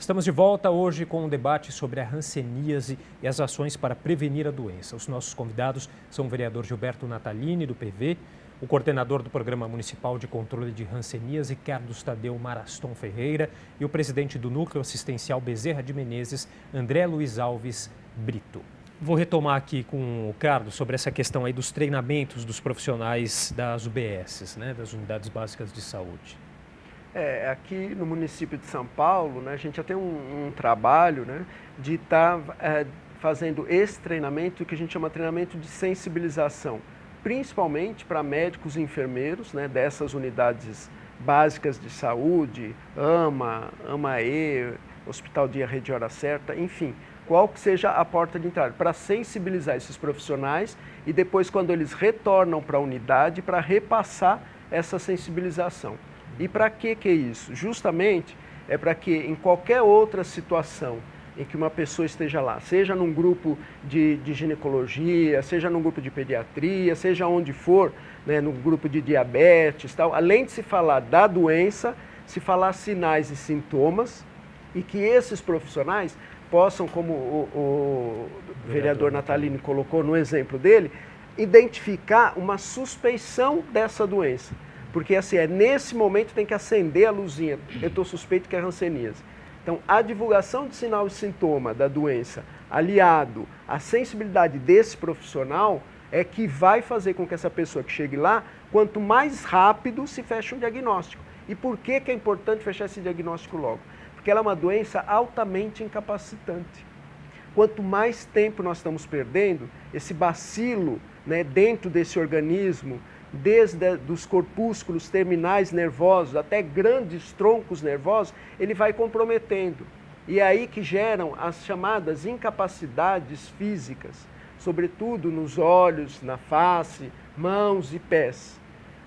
Estamos de volta hoje com um debate sobre a hanseníase e as ações para prevenir a doença. Os nossos convidados são o vereador Gilberto Natalini, do PV, o coordenador do Programa Municipal de Controle de Hanseníase, Carlos Tadeu Maraston Ferreira, e o presidente do Núcleo Assistencial Bezerra de Menezes, André Luiz Alves Brito. Vou retomar aqui com o Carlos sobre essa questão aí dos treinamentos dos profissionais das UBSs, né, das Unidades Básicas de Saúde. Aqui no município de São Paulo, né, a gente já tem um trabalho, né, de estar fazendo esse treinamento, que a gente chama de treinamento de sensibilização, principalmente para médicos e enfermeiros, né, dessas unidades básicas de saúde, AMA-E, Hospital Dia Rede Hora Certa, enfim, qual que seja a porta de entrada, para sensibilizar esses profissionais e depois, quando eles retornam para a unidade, para repassar essa sensibilização. E para que é isso? Justamente é para que em qualquer outra situação em que uma pessoa esteja lá, seja num grupo de ginecologia, seja num grupo de pediatria, seja onde for, né, num grupo de diabetes, tal, além de se falar da doença, se falar sinais e sintomas, e que esses profissionais possam, como o vereador Natalini colocou no exemplo dele, identificar uma suspeição dessa doença. Porque assim, nesse momento tem que acender a luzinha, eu estou suspeito que é hanseníase. Então, a divulgação de sinal e sintoma da doença, aliado à sensibilidade desse profissional, é que vai fazer com que essa pessoa que chegue lá, quanto mais rápido se feche um diagnóstico. E por que é importante fechar esse diagnóstico logo? Porque ela é uma doença altamente incapacitante. Quanto mais tempo nós estamos perdendo, esse bacilo, né, dentro desse organismo, desde dos corpúsculos terminais nervosos até grandes troncos nervosos, ele vai comprometendo. E é aí que geram as chamadas incapacidades físicas, sobretudo nos olhos, na face, mãos e pés.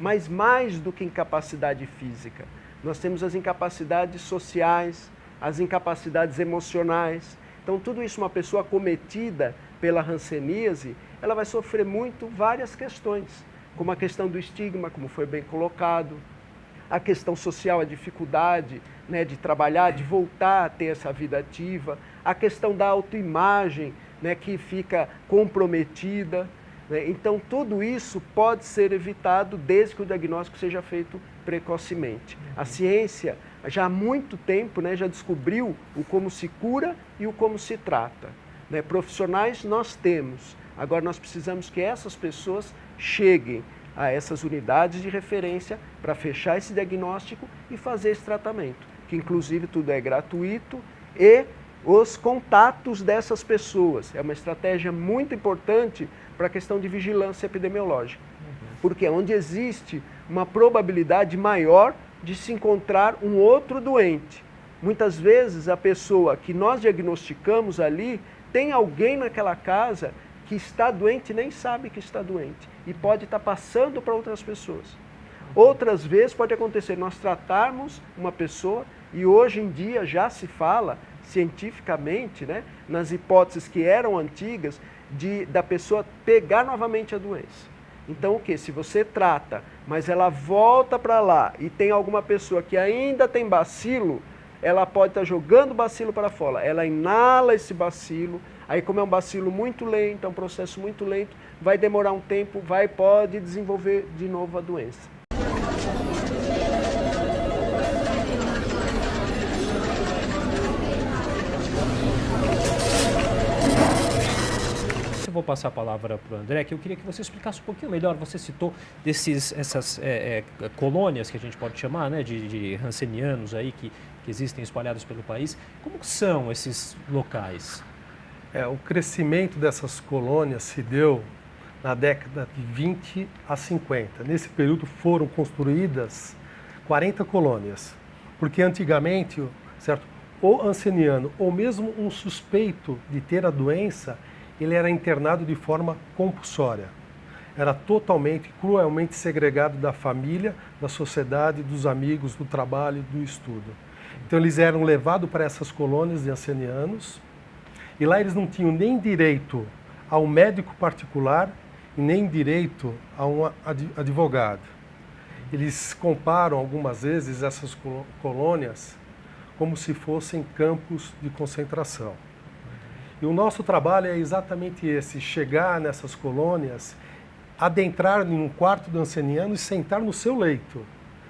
Mas mais do que incapacidade física, nós temos as incapacidades sociais, as incapacidades emocionais. Então, tudo isso, uma pessoa acometida pela hanseníase, ela vai sofrer muito várias questões, como a questão do estigma, como foi bem colocado, a questão social, a dificuldade, né, de trabalhar, de voltar a ter essa vida ativa, a questão da autoimagem, né, que fica comprometida. Né? Então, tudo isso pode ser evitado desde que o diagnóstico seja feito precocemente. A ciência, já há muito tempo, né, já descobriu o como se cura e o como se trata. Né? Profissionais nós temos, agora nós precisamos que essas pessoas cheguem a essas unidades de referência para fechar esse diagnóstico e fazer esse tratamento, que inclusive tudo é gratuito, e os contatos dessas pessoas. É uma estratégia muito importante para a questão de vigilância epidemiológica, porque é onde existe uma probabilidade maior de se encontrar um outro doente. Muitas vezes a pessoa que nós diagnosticamos ali, tem alguém naquela casa que está doente e nem sabe que está doente, e pode estar passando para outras pessoas. Outras vezes pode acontecer nós tratarmos uma pessoa, e hoje em dia já se fala cientificamente, né, nas hipóteses que eram antigas, da pessoa pegar novamente a doença. Então o que? Se você trata, mas ela volta para lá e tem alguma pessoa que ainda tem bacilo, ela pode estar jogando o bacilo para fora, ela inala esse bacilo, aí como é um bacilo muito lento, é um processo muito lento, vai demorar um tempo, pode desenvolver de novo a doença. Eu vou passar a palavra para o André, que eu queria que você explicasse um pouquinho melhor. Você citou essas colônias que a gente pode chamar, né, de hansenianos aí que existem espalhados pelo país. Como são esses locais? O crescimento dessas colônias se deu na década de 20 a 50. Nesse período foram construídas 40 colônias, porque antigamente, certo, o hanseniano ou mesmo um suspeito de ter a doença, ele era internado de forma compulsória. Era totalmente, cruelmente segregado da família, da sociedade, dos amigos, do trabalho, do estudo. Então eles eram levados para essas colônias de hansenianos, e lá eles não tinham nem direito ao médico particular e nem direito a um advogado. Eles comparam algumas vezes essas colônias como se fossem campos de concentração. E o nosso trabalho é exatamente esse, chegar nessas colônias, adentrar em um quarto do anceniano e sentar no seu leito,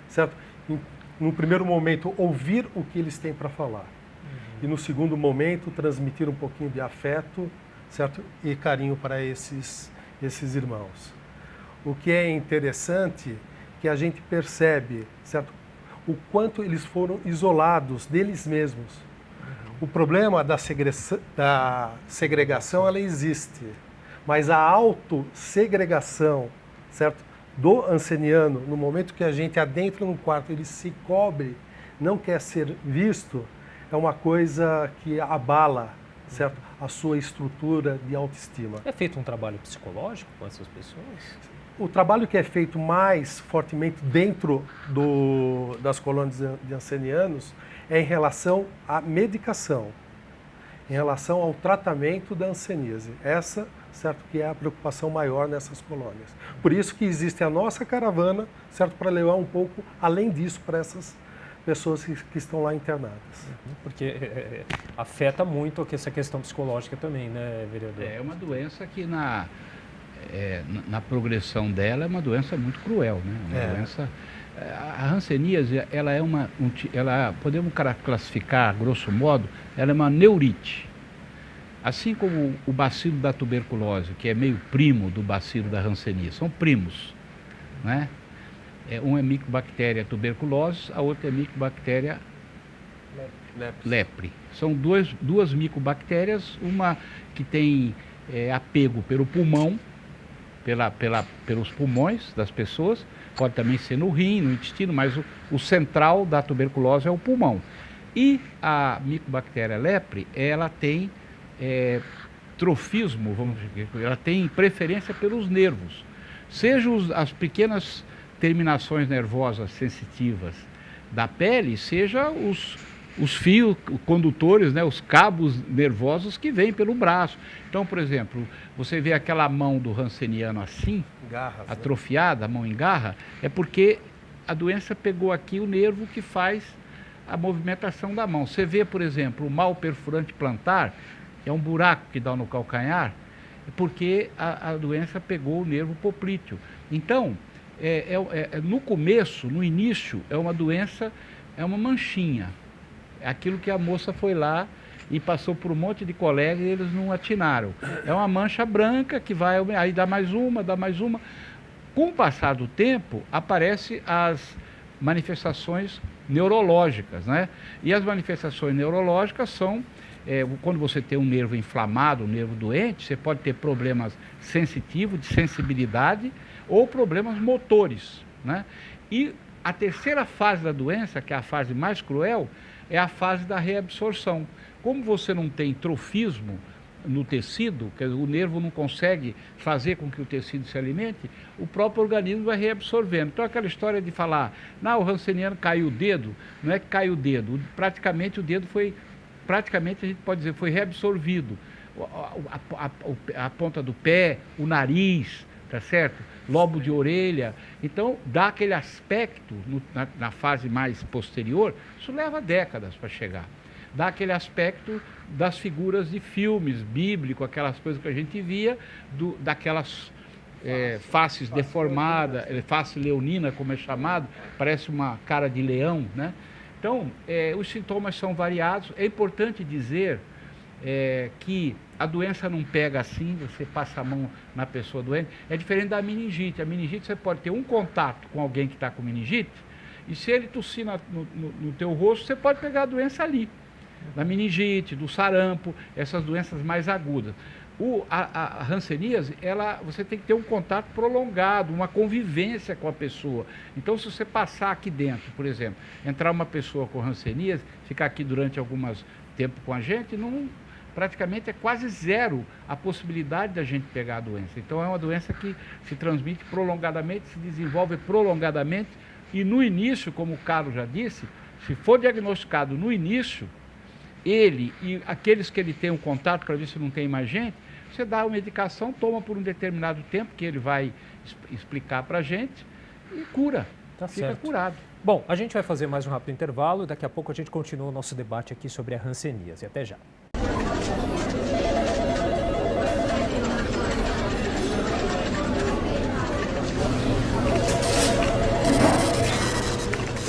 certo? No primeiro momento, ouvir o que eles têm para falar. E no segundo momento, transmitir um pouquinho de afeto, certo? E carinho para esses irmãos. O que é interessante, que a gente percebe, certo? O quanto eles foram isolados deles mesmos. O problema da segregação, ela existe, mas a autossegregação, certo? Do anceniano, no momento que a gente adentra no quarto, ele se cobre, não quer ser visto, é uma coisa que abala, certo? A sua estrutura de autoestima. É feito um trabalho psicológico com essas pessoas? O trabalho que é feito mais fortemente dentro das colônias de ancenianos é em relação à medicação, em relação ao tratamento da hanseníase. Essa, certo, que é a preocupação maior nessas colônias. Por isso que existe a nossa caravana, certo, para levar um pouco além disso para essas pessoas que estão lá internadas. Porque afeta muito essa questão psicológica também, né, vereador? É uma doença que na progressão dela é uma doença muito cruel, né? Uma doença. A hanseníase, ela podemos classificar, grosso modo, ela é uma neurite. Assim como o bacilo da tuberculose, que é meio primo do bacilo da hanseníase, são primos, né? Um é Mycobacteria tuberculose, a outra é Mycobacteria lepre. São duas micobactérias, uma que tem apego pelo pulmão, pelos pulmões das pessoas, pode também ser no rim, no intestino, mas o central da tuberculose é o pulmão. E a Mycobacteria lepre, ela tem trofismo, vamos dizer, ela tem preferência pelos nervos. Seja as pequenas terminações nervosas sensitivas da pele, seja os fios condutores, né, os cabos nervosos que vêm pelo braço. Então, por exemplo, você vê aquela mão do hanseniano assim, Garras, atrofiada, né? A mão em garra, é porque a doença pegou aqui o nervo que faz a movimentação da mão. Você vê, por exemplo, o mal perfurante plantar, que é um buraco que dá no calcanhar, é porque a doença pegou o nervo poplíteo. Então, no começo, no início, é uma doença, é uma manchinha. É aquilo que a moça foi lá e passou por um monte de colegas e eles não atinaram. É uma mancha branca que vai, aí dá mais uma, dá mais uma. Com o passar do tempo, aparecem as manifestações neurológicas, né? E as manifestações neurológicas são, quando você tem um nervo inflamado, um nervo doente, você pode ter problemas sensitivos, de sensibilidade, ou problemas motores, né? E a terceira fase da doença, que é a fase mais cruel, é a fase da reabsorção. Como você não tem trofismo no tecido, quer dizer, o nervo não consegue fazer com que o tecido se alimente, o próprio organismo vai reabsorvendo. Então aquela história de falar, não, o hanseniano caiu o dedo, não é que caiu o dedo, praticamente o dedo foi, praticamente a gente pode dizer, foi reabsorvido. A ponta do pé, o nariz, tá certo? Lobo de orelha. Então, dá aquele aspecto na fase mais posterior, isso leva décadas para chegar. Dá aquele aspecto das figuras de filmes bíblicos, aquelas coisas que a gente via, daquelas faces deformadas, face leonina, como é chamado, parece uma cara de leão, né? Então, os sintomas são variados. É importante dizer que a doença não pega assim, você passa a mão na pessoa doente, é diferente da meningite. A meningite você pode ter um contato com alguém que está com meningite, e se ele tossir no teu rosto, você pode pegar a doença ali, da meningite, do sarampo, essas doenças mais agudas. A hanseníase, você tem que ter um contato prolongado, uma convivência com a pessoa. Então, se você passar aqui dentro, por exemplo, entrar uma pessoa com hanseníase, ficar aqui durante alguns tempo com a gente, praticamente é quase zero a possibilidade da gente pegar a doença. Então é uma doença que se transmite prolongadamente, se desenvolve prolongadamente, e no início, como o Carlos já disse, se for diagnosticado no início, ele e aqueles que ele tem um contato para ver se não tem mais gente, você dá a medicação, toma por um determinado tempo, que ele vai explicar para a gente, e cura. Tá fica certo. curado. Bom, a gente vai fazer mais um rápido intervalo e daqui a pouco a gente continua o nosso debate aqui sobre a hanseníase. Até já.